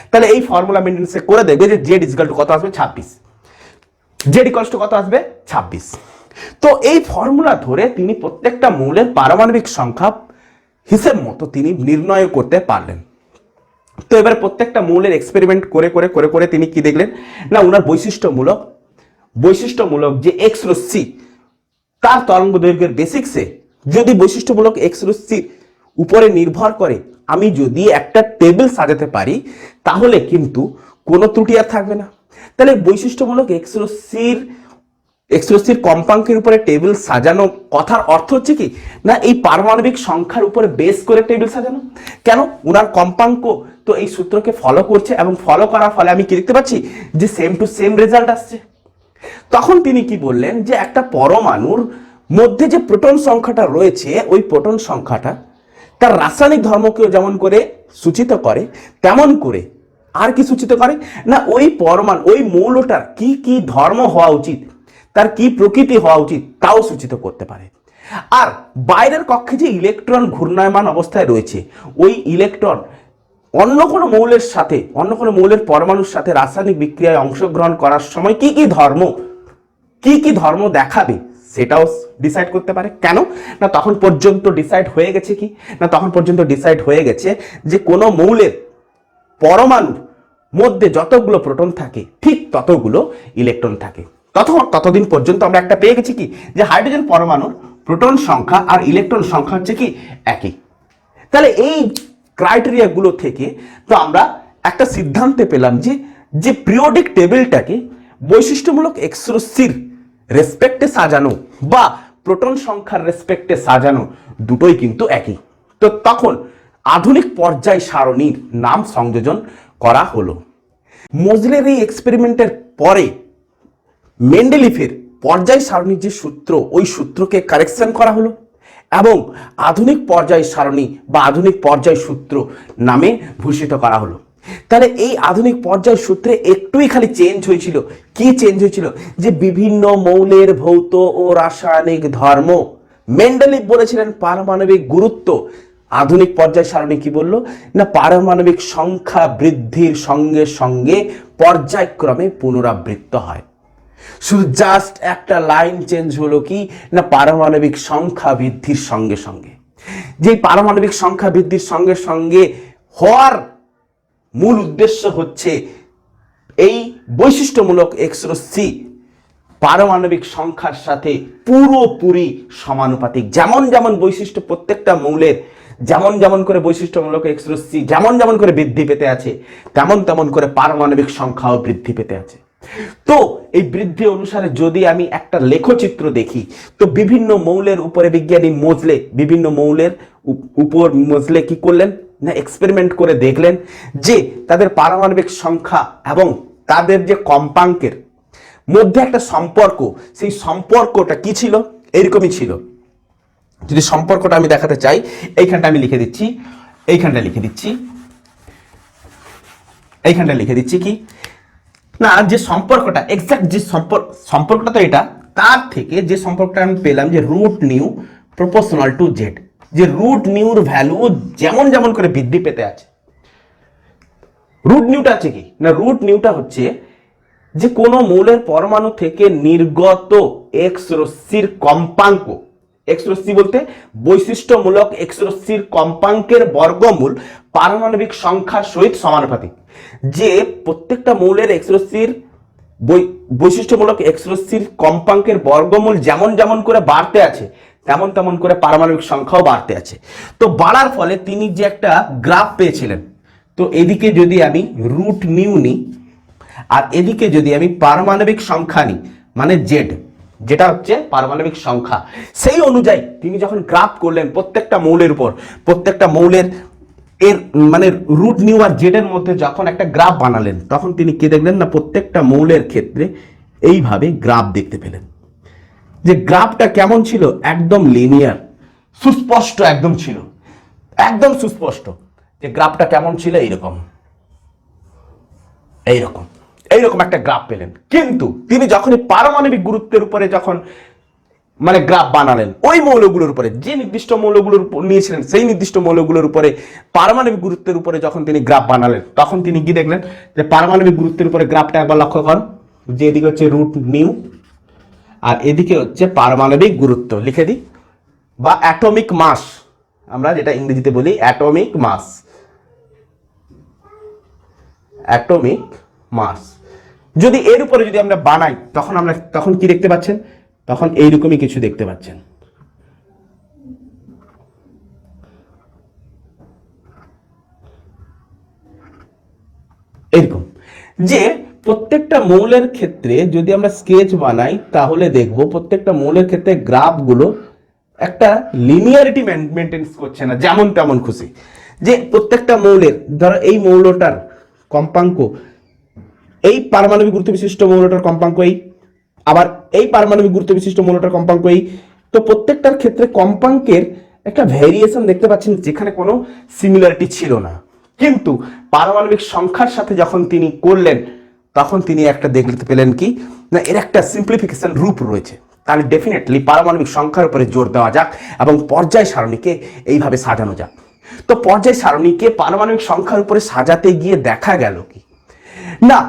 তাহলে এই ফর্মুলা মেনটেন্স করে দেখবে যে জেড ইকুয়াল টু কত আসবে, 26। জেড ইকুয়াল টু কত আসবে, 26। তো এই ফর্মুলা ধরে তিনি প্রত্যেকটা মৌলের পারমাণবিক সংখ্যা হিসেব মতো তিনি নির্ণয় করতে পারলেন। তো এবার প্রত্যেকটা মৌলের এক্সপেরিমেন্ট করে করে করে করে তিনি কি দেখলেন না, ওনার বৈশিষ্ট্যমূলক যে এক্স রশ্মি তার তরঙ্গ দৈর্ঘ্যের বেসিক্সে যদি বৈশিষ্ট্যমূলক এক্স রশ্মির উপরে নির্ভর করে আমি যদি একটা টেবিল সাজাতে পারি তাহলে কিন্তু কোনো ত্রুটি আর থাকবে না। তাহলে বৈশিষ্ট্যমূলক এক্স রশ্মির কম্পাঙ্কের উপরে টেবিল সাজানো কথার অর্থ হচ্ছে কি না, এই পারমাণবিক সংখ্যার উপরে বেস করে টেবিল সাজানো। কেন, ওনার কম্পাঙ্ক তো এই সূত্রকে ফলো করছে এবং ফলো করার ফলে আমি কি দেখতে পাচ্ছি যে সেম টু সেম রেজাল্ট আসছে। তখন তিনি কি বললেন যে একটা পরমাণুর মধ্যে যে প্রোটন সংখ্যাটা রয়েছে ওই প্রোটন সংখ্যাটা তার রাসায়নিক ধর্মকেও যেমন করে সূচিত করে তেমন করে আর কি সূচিত করে না, ওই পরমাণু ওই মৌলটার কি কি ধর্ম হওয়া উচিত, তার কি প্রকৃতি হওয়া উচিত তাও সূচিত করতে পারে। আর বাইরের কক্ষে যে ইলেকট্রন ঘূর্ণায়মান অবস্থায় রয়েছে ওই ইলেকট্রন অন্য কোনো মৌলের পরমাণুর সাথে রাসায়নিক বিক্রিয়ায় অংশগ্রহণ করার সময় কি কি ধর্ম দেখাবে সেটাও ডিসাইড করতে পারে। কেন না, তখন পর্যন্ত ডিসাইড হয়ে গেছে যে কোনো মৌলের পরমাণুর মধ্যে যতগুলো প্রোটন থাকে ঠিক ততগুলো ইলেকট্রন থাকে। ততদিন পর্যন্ত আমরা একটা পেয়ে গেছি কি যে হাইড্রোজেন পরমাণুর প্রোটন সংখ্যা আর ইলেকট্রন সংখ্যা হচ্ছে কি একই। তাহলে এই ক্রাইটেরিয়া গুলো থেকে তো আমরা একটা সিদ্ধান্তে পেলাম যে পিরিয়ডিক টেবিলটাকে বৈশিষ্ট্যমূলক এক্স রশ্মির রেসপেক্টে সাজানো বা প্রোটন সংখ্যার রেসপেক্টে সাজানো, দুটোই কিন্তু একই। তো তখন আধুনিক পর্যায় সারণীর নাম সংযোজন করা হলো। মোজলের এই এক্সপেরিমেন্টের পরে মেন্ডেলিফের পর্যায় সারণীর যে সূত্র, ওই সূত্রকে কারেকশন করা হলো এবং আধুনিক পর্যায় সারণী বা আধুনিক পর্যায় সূত্র নামে ভূষিত করা হলো। তাহলে এই আধুনিক পর্যায় সূত্রে একটুই খালি চেঞ্জ হয়েছিল। কি চেঞ্জ হয়েছিল? যে বিভিন্ন মৌলের ভৌত ও রাসায়নিক ধর্ম। মেন্ডেলিফ বলেছিলেন পারমাণবিক গুরুত্ব, আধুনিক পর্যায় সারণী কি বলল না পারমাণবিক সংখ্যা বৃদ্ধির সঙ্গে সঙ্গে পর্যায়ক্রমে পুনরাবৃত্ত হয়। শুধু জাস্ট একটা লাইন চেঞ্জ হলো, কি না পারমাণবিক সংখ্যা বৃদ্ধির সঙ্গে সঙ্গে। যে পারমাণবিক সংখ্যা বৃদ্ধির সঙ্গে সঙ্গে হওয়ার মূল উদ্দেশ্য হচ্ছে এই বৈশিষ্ট্যমূলক এক্সরশ্মি পারমাণবিক সংখ্যার সাথে পুরোপুরি সমানুপাতিক। যেমন যেমন বৈশিষ্ট্য প্রত্যেকটা মৌলের যেমন যেমন করে বৈশিষ্ট্যমূলক এক্সরশ্মি যেমন যেমন করে বৃদ্ধি পেতে আছে, তেমন তেমন করে পারমাণবিক সংখ্যাও বৃদ্ধি পেতে আছে। তো এই বৃদ্ধি অনুসারে যদি আমি একটা লেখচিত্র দেখি, তো বিভিন্ন মৌলের উপরে বিজ্ঞানী মোজলে বিভিন্ন মৌলের উপর মোজলে কি করলেন না এক্সপেরিমেন্ট করে দেখলেন যে তাদের পারমাণবিক সংখ্যা এবং তাদের যে কম্পাঙ্কের মধ্যে একটা সম্পর্ক, সেই সম্পর্কটা কি ছিল? এরকমই ছিল। যদি সম্পর্কটা আমি দেখাতে চাই, এইখানটা আমি লিখে দিচ্ছি, এইখানটা লিখে দিচ্ছি, এইখানটা লিখে দিচ্ছি কি না যে সম্পর্কটা এক্সাক্ট যে সম্পর্কটা তো এটা, তার থেকে যে সম্পর্কটা আমি পেলাম যে root nu proportional to Z, যে রুট নিউর ভ্যালু যেমন যেমন করে বৃদ্ধি পেতে আছে। রুট নিউটা আছে কি না রুট নিউটা হচ্ছে যে কোনো মৌলের পরমাণু থেকে নির্গত এক্স রশ্মির কম্পাঙ্ক, এক্স রশ্মি বলতে বৈশিষ্ট্যমূলক এক্স রশ্মির কম্পাঙ্কের বর্গমূল পারমাণবিক সংখ্যার সহিত সমানুপাতিক। যে প্রত্যেকটা মৌলের এক্স রশ্মির বৈশিষ্ট্যমূলক এক্স রশ্মির কম্পাঙ্কের বর্গমূল যেমন যেমন করে বাড়তে আছে, তেমন তেমন করে পারমাণবিক সংখ্যাও বাড়তে আছে। তো বাড়ার ফলে তিনি যে একটা গ্রাফ পেয়েছিলেন, তো এদিকে যদি আমি রুট নিউ নিই আর এদিকে যদি আমি পারমাণবিক সংখ্যা নিই মানে জেড, যেটা হচ্ছে পারমাণবিক সংখ্যা, সেই অনুযায়ী তিনি যখন গ্রাফ করলেন প্রত্যেকটা মৌলের উপর, প্রত্যেকটা মৌলের এর মানে রুট নিউ আর জেড এর মধ্যে যখন একটা গ্রাফ বানালেন, তখন তিনি কি দেখলেন না প্রত্যেকটা মৌলের ক্ষেত্রে এইভাবে গ্রাফ দেখতে পেলেন। যে গ্রাফটা কেমন ছিল? একদম লিনিয়ার, সুস্পষ্ট একদম ছিল, একদম সুস্পষ্ট। যে গ্রাফটা কেমন ছিল? এইরকম এইরকম এইরকম একটা গ্রাফ পেলেন। কিন্তু তিনি যখনই পারমাণবিক গুরুত্বের উপরে যখন মানে গ্রাফ বানালেন, ওই মৌলগুলোর উপরে যে নির্দিষ্ট মৌলগুলোর নিয়েছিলেন সেই নির্দিষ্ট মৌলগুলোর উপরে পারমাণবিক গুরুত্বের উপরে যখন তিনি গ্রাফ বানালেন, তখন তিনি কি দেখলেন যে পারমাণবিক গুরুত্বের উপরে গ্রাফটা একবার লক্ষ্য করুন, যে এদিকে হচ্ছে রুট নিউ আর এদিকে হচ্ছে পারমাণবিক গুরুত্ব, লিখে দিই, বা অ্যাটমিক মাস, আমরা যেটা ইংরেজিতে বলি অ্যাটমিক মাস, অ্যাটমিক মাস। যদি এর উপরে যদি আমরা বানাই, তখন আমরা তখন কি দেখতে পাচ্ছেন? তখন এইরকমই কিছু দেখতে পাচ্ছেন। এরকম যে প্রত্যেকটা মৌলের ক্ষেত্রে যদি আমরা স্কেচ বানাই, তাহলে দেখব প্রত্যেকটা মৌলের ক্ষেত্রে গ্রাফগুলো একটা লিনিয়ারিটি মেনটেন করছে না যেমন তেমন খুশি। যে প্রত্যেকটা মৌলের, ধরো এই মৌলটার কম্পাঙ্ক, এই পারমাণবিক গুরুত্ব বিশিষ্ট মৌলটার কম্পাঙ্ক এই, আবার এই পারমাণবিক গুরুত্ব বিশিষ্ট মৌলটার কম্পাঙ্ক এই। তো প্রত্যেকটার ক্ষেত্রে কম্পাঙ্কের একটা ভ্যারিয়েশন দেখতে পাচ্ছেন, যেখানে কোনো সিমিলারিটি ছিল না। কিন্তু পারমাণবিক সংখ্যার সাথে যখন তিনি করলেন, তখন তিনি একটা দেখতে পেলেন কি না এর একটা সিম্পলিফিকেশন রূপ রয়েছে। তাহলে ডেফিনেটলি পারমাণবিক সংখ্যার উপরে জোর দেওয়া যাক এবং পর্যায় সারণীকে এইভাবে সাজানো যাক। তো পর্যায় সারণীকে পারমাণবিক সংখ্যার উপরে সাজাতে গিয়ে দেখা গেল কি না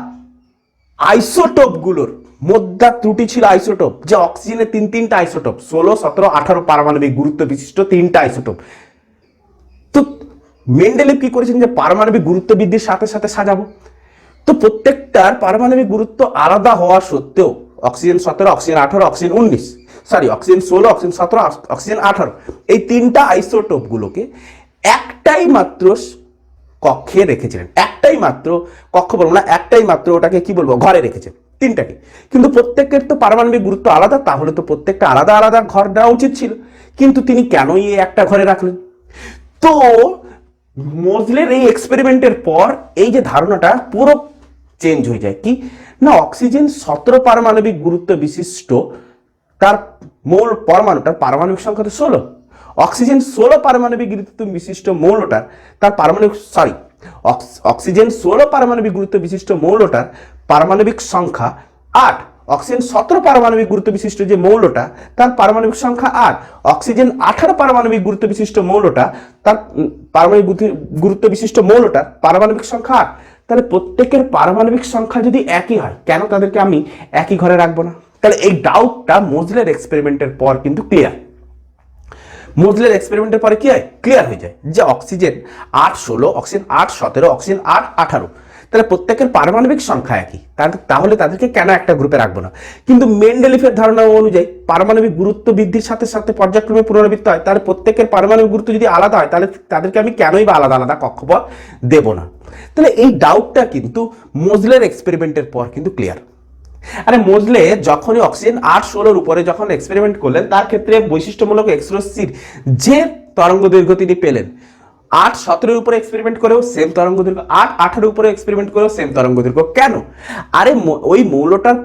আইসোটোপগুলোর মধ্যে ত্রুটি ছিল। আইসোটোপ যে অক্সিজেনের তিনটা আইসোটোপ, 16, 17, 18 পারমাণবিক গুরুত্ব বিশিষ্ট তিনটা আইসোটোপ। তো মেন্ডেলিভ কি করেছেন যে পারমাণবিক গুরুত্ব বৃদ্ধির সাথে সাথে সাজাবো। তো প্রত্যেকটার পারমাণবিক গুরুত্ব আলাদা হওয়া সত্ত্বেও oxygen 17, oxygen 18, oxygen 19, sorry oxygen 16, oxygen 17, oxygen 18, এই তিনটা আইসোটোপগুলোকে একটাই মাত্র কক্ষে রেখেছিলেন। একটাই মাত্র কক্ষ বলবো না, একটাই মাত্র ওটাকে কি বলবো ঘরে রেখেছেন। তিনটাকে, কিন্তু প্রত্যেকের তো পারমাণবিক গুরুত্ব আলাদা, তাহলে তো প্রত্যেকটা আলাদা আলাদা ঘর দেওয়া উচিত ছিল, কিন্তু তিনি কেনই এই একটা ঘরে রাখলেন? তো মোজলের এই এক্সপেরিমেন্টের পর এই যে ধারণাটা পুরো চেঞ্জ হয়ে যায়। কি না, অক্সিজেন 17 পারমাণবিক গুরুত্ব বিশিষ্ট, তার মৌল পরমাণুটার পারমাণবিক সংখ্যা তো 16। অক্সিজেন 16 পারমাণবিক গুরুত্ব বিশিষ্ট মৌলটার তার পারমাণবিক অক্সিজেন 16 পারমাণবিক গুরুত্ব বিশিষ্ট মৌলটার পারমাণবিক সংখ্যা 8। অক্সিজেন 17 পারমাণবিক গুরুত্ব বিশিষ্ট যে মৌলটা তার পারমাণবিক সংখ্যা 8। অক্সিজেন 18 পারমাণবিক গুরুত্ব বিশিষ্ট মৌলটা তার পারমাণবিক গুরুত্ব বিশিষ্ট মৌলটার পারমাণবিক সংখ্যা 8। তাহলে প্রত্যেকের পারমাণবিক সংখ্যা যদি একই হয়, কেন তাদেরকে আমি একই ঘরে রাখবো না? তাহলে এই ডাউটটা মোজলের এক্সপেরিমেন্টের পর কিন্তু ক্লিয়ার। মোজলের এক্সপেরিমেন্টের পরে কি হয়? ক্লিয়ার হয়ে যায় যে অক্সিজেন 8-16, অক্সিজেন 8-17, অক্সিজেন 8-18, তাহলে প্রত্যেকের পারমাণবিক সংখ্যা একই, তাহলে তাদেরকে কেন একটা গ্রুপে রাখবো না? কিন্তু মেন্ডেলিফের ধারণা অনুযায়ী পারমাণবিক গুরুত্ব বৃদ্ধির সাথে সাথে পর্যায়ক্রমে পুনরাবৃত্ত হয়, তাহলে প্রত্যেকের পারমাণবিক গুরুত্ব যদি আলাদা হয়, তাহলে তাদেরকে আমি কেনই বা আলাদা আলাদা কক্ষপথ দেব না? তাহলে এই ডাউটটা কিন্তু মোজলের এক্সপেরিমেন্টের পর কিন্তু ক্লিয়ার। আরে মোজলে যখনই অক্সিজেন 8-16 উপরে যখন এক্সপেরিমেন্ট করলেন, তার ক্ষেত্রে বৈশিষ্ট্যমূলক এক্সরশ্মির যে তরঙ্গ দৈর্ঘ্য তিনি পেলেন, 8-17 উপরে এক্সপেরিমেন্ট করেও সেম তরঙ্গ দৈর্ঘ্য, 8-18 উপরে এক্সপেরিমেন্ট করেও সেম তরঙ্গ দৈর্ঘ্য। কেন? আরে ওই মৌলটার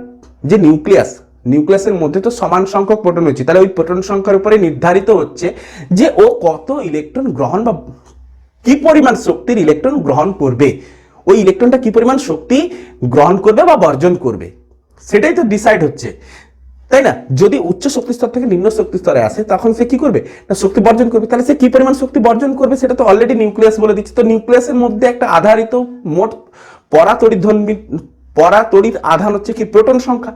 যে নিউক্লিয়াসের মধ্যে তো সমান সংখ্যক প্রোটন রয়েছে, তাহলে ওই প্রোটন সংখ্যার উপরে নির্ধারিত হচ্ছে যে ও কত ইলেকট্রন গ্রহণ বা কি পরিমাণ শক্তির ইলেকট্রন গ্রহণ করবে, ওই ইলেকট্রনটা কি পরিমাণ শক্তি গ্রহণ করবে বা বর্জন করবে, সেটাই তো ডিসাইড হচ্ছে, তাই না? যদি উচ্চ শক্তি স্তর থেকে নিম্ন শক্তি স্তরে আসে, তখন সে কি করবে না শক্তি বর্জন করবে। তাহলে সে কি পরিমাণ শক্তি বর্জন করবে সেটা তো অলরেডি নিউক্লিয়াস বলে দিচ্ছে। তো নিউক্লিয়াসের মধ্যে একটা আধারিত মোট পরাতড়িৎ আধান হচ্ছে কি প্রোটন সংখ্যা,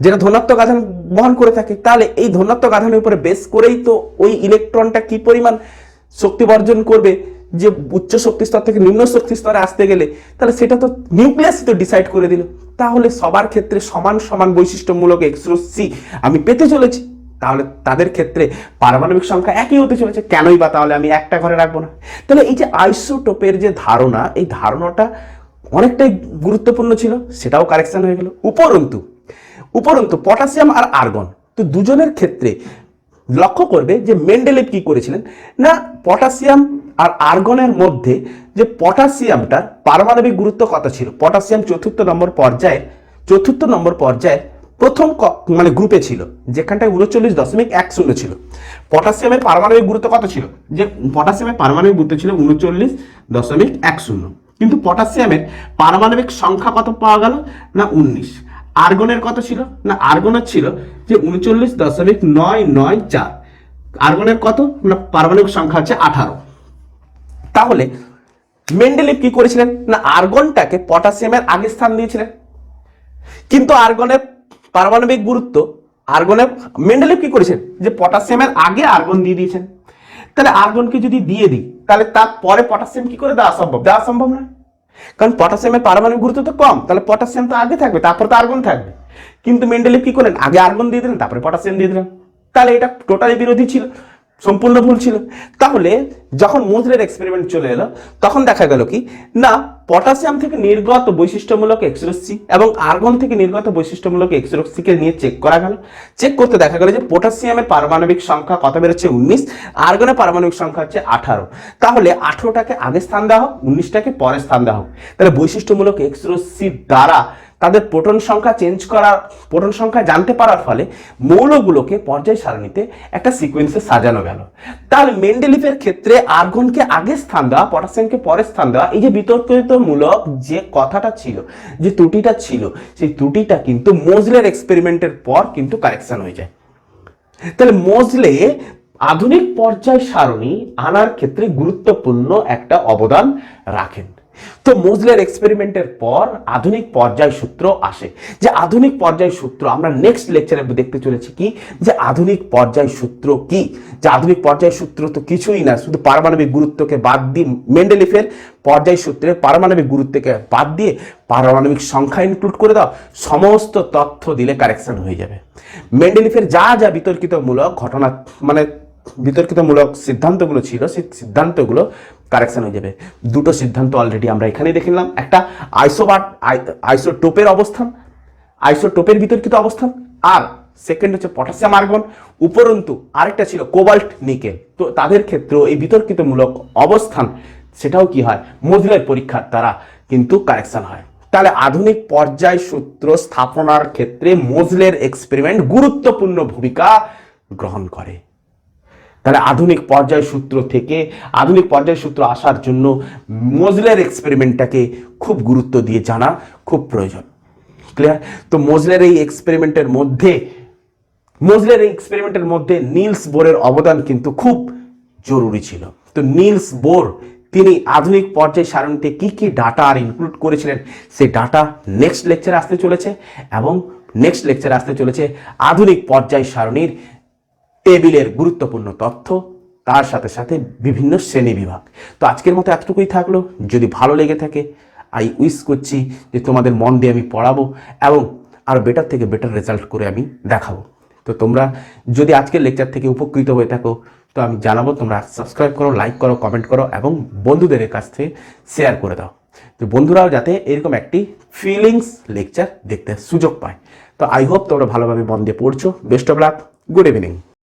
যেটা ধনাত্মক আধান বহন করে থাকে। তাহলে এই ধনাত্মক আধানের উপরে বেস করেই তো ওই ইলেকট্রনটা কি পরিমাণ শক্তি বর্জন করবে, যে উচ্চ শক্তি স্তর থেকে নিম্ন শক্তি স্তরে আসতে গেলে, তাহলে সেটা তো নিউক্লিয়াসই তো ডিসাইড করে দিল। তাহলে সবার ক্ষেত্রে সমান সমান বৈশিষ্ট্যমূলক এক্সরশ্মি আমি পেতে চলেছি, তাহলে তাদের ক্ষেত্রে পারমাণবিক সংখ্যা একই হতে চলেছে, কেনই বা তাহলে আমি একটা ঘরে রাখবো না? তাহলে এই যে আইসোটোপের যে ধারণা, এই ধারণাটা অনেকটাই গুরুত্বপূর্ণ ছিল, সেটাও কারেকশন হয়ে গেল। উপরন্তু পটাশিয়াম আর আর্গন, তো দুজনের ক্ষেত্রে লক্ষ্য করবে যে মেন্ডেলিভ কি করেছিলেন না, পটাশিয়াম আর আর্গনের মধ্যে যে পটাশিয়ামটার পারমাণবিক গুরুত্ব কত ছিল, পটাশিয়াম চতুর্থ নম্বর পর্যায়ে প্রথম মানে গ্রুপে ছিল, যেখানটায় 39.10 ছিল। পটাশিয়ামের পারমাণবিক গুরুত্ব কত ছিল? যে পটাশিয়ামের পারমাণবিক গুরুত্ব ছিল 39.10, কিন্তু পটাশিয়ামের পারমাণবিক সংখ্যা কত পাওয়া গেল না 19। আর্গনের কত ছিল না, আর্গনের ছিল যে 39.994। আর্গনের কত না পারমাণবিক সংখ্যা হচ্ছে 18। তাহলে মেন্ডেলিভ কি করেছিলেন না, আর্গনটাকে পটাশিয়ামের আগে স্থান দিয়েছিলেন, কিন্তু আর্গনের পারমাণবিক গুরুত্ব মেন্ডেলিভ কি করেছেন যে পটাশিয়ামের আগে আর্গন দিয়ে দিয়েছেন। তাহলে আর্গনকে যদি দিয়ে দিই, তাহলে তারপরে পটাশিয়াম কি করে দেওয়া সম্ভব না, কারণ পটাশিয়ামের পারমাণবিক গুরুত্ব তো কম, তাহলে পটাশিয়াম তো আগে থাকবে, তারপর তো আর্গন থাকবে। কিন্তু মেন্ডেলিভ কি করলেন, আগে আর্গন দিয়ে দিলেন, তারপরে পটাশিয়াম দিয়ে দিলেন। তাহলে এটা টোটালি বিরোধী ছিল, সম্পূর্ণ ভুল ছিল। তাহলে যখন মোজলের এক্সপেরিমেন্ট চলে এলো, তখন দেখা গেল কি না, পটাশিয়াম থেকে নির্গত বৈশিষ্ট্যমূলক এক্সরশ্মি এবং আর্গন থেকে নির্গত বৈশিষ্ট্যমূলক এক্সরশ্মিকে নিয়ে চেক করা গেল। চেক করতে দেখা গেল যে পটাশিয়ামের পারমাণবিক সংখ্যা কত বেরোচ্ছে 19, আর্গনের পারমাণবিক সংখ্যা হচ্ছে 18। তাহলে 18টাকে আগে স্থান দেওয়া হোক, 19টাকে পরে স্থান দেওয়া হোক। তাহলে বৈশিষ্ট্যমূলক এক্সরশ্মির দ্বারা তাদের প্রোটন সংখ্যা জানতে পারার ফলে মৌলগুলোকে পর্যায় সারণীতে একটা সিকোয়েন্সে সাজানো গেল। তাহলে মেন্ডেলিভের ক্ষেত্রে আর্গনকে আগে স্থান দেওয়া, পটাশিয়ামকে পরে স্থান দেওয়া, এই যে বিতর্কিতমূলক যে কথাটা ছিল, যে ত্রুটিটা ছিল, সেই ত্রুটিটা কিন্তু মোজলের এক্সপেরিমেন্টের পর কিন্তু কারেকশন হয়ে যায়। তাহলে মোজলে আধুনিক পর্যায় সারণী আনার ক্ষেত্রে গুরুত্বপূর্ণ একটা অবদান রাখেন। তো মোজলের এক্সপেরিমেন্টের পর আধুনিক পর্যায় সূত্র আসে। যে আধুনিক পর্যায় সূত্র আমরা নেক্সট লেকচারে দেখতে চলেছি কি, যে আধুনিক পর্যায় সূত্র কি। যে আধুনিক পর্যায় সূত্র তো কিছুই না, শুধু পারমাণবিক গুরুত্বকে বাদ দিয়ে, মেন্ডেলিভের পর্যায় সূত্রে পারমাণবিক গুরুত্বকে বাদ দিয়ে পারমাণবিক সংখ্যা ইনক্লুড করে দাও, সমস্ত তথ্য দিলে কারেকশন হয়ে যাবে। মেন্ডেলিভের যা যা বিতর্কিতমূলক ঘটনা মানে বিতর্কিতমূলক সিদ্ধান্তগুলো ছিল, সেই সিদ্ধান্তগুলো কারেকশন হয়ে যাবে। দুটো সিদ্ধান্ত অলরেডি আমরা এখানেই দেখে নিলাম, একটা আইসোটোপের অবস্থান আইসোটোপের বিতর্কিত অবস্থান, আর সেকেন্ড হচ্ছে পটাশিয়াম আর্গন, উপরন্তু আরেকটা ছিল কোবাল্ট নিকেল। তো তাদের ক্ষেত্রেও এই বিতর্কিতমূলক অবস্থান সেটাও কি হয়, মোজলের পরীক্ষার দ্বারা কিন্তু কারেকশন হয়। তাহলে আধুনিক পর্যায় সূত্র স্থাপনার ক্ষেত্রে মোজলের এক্সপেরিমেন্ট গুরুত্বপূর্ণ ভূমিকা গ্রহণ করে। তাহলে আধুনিক পর্যায় সূত্র থেকে আধুনিক পর্যায় সূত্র আসার জন্য মোজলের এক্সপেরিমেন্টটাকে খুব গুরুত্ব দিয়ে জানা খুব প্রয়োজন। ক্লিয়ার? তো মোজলের এই এক্সপেরিমেন্টের মধ্যে নিলস বোরের অবদান কিন্তু খুব জরুরি ছিল। তো নিলস বোর তিনি আধুনিক পর্যায় সারণীতে কি কি ডাটা আর ইনক্লুড করেছিলেন, সেই ডাটা নেক্সট লেকচারে আসতে চলেছে, এবং নেক্সট লেকচারে আসতে চলেছে আধুনিক পর্যায় সারণীর টেবিলের গুরুত্বপূর্ণ তথ্য, তার সাথে সাথে বিভিন্ন শ্রেণী বিভাগ। তো আজকের মতো এতটুকুই থাকলো। যদি ভালো লেগে থাকে, আই উইশ করছি যে তোমাদের মন দিয়ে আমি পড়াবো এবং আরও বেটার থেকে বেটার রেজাল্ট করে আমি দেখাবো। তো তোমরা যদি আজকের লেকচার থেকে উপকৃত হয়ে থাকো, তো আমি জানাবো তোমরা সাবস্ক্রাইব করো, লাইক করো, কমেন্ট করো এবং বন্ধুদের কাছ থেকে শেয়ার করে দাও, তো বন্ধুরাও যাতে এরকম একটি ফিলিংস লেকচার দেখতে সুযোগ পায়। তো আই হোপ তোমরা ভালোভাবে মন দিয়ে পড়ছো। Best of luck, good evening.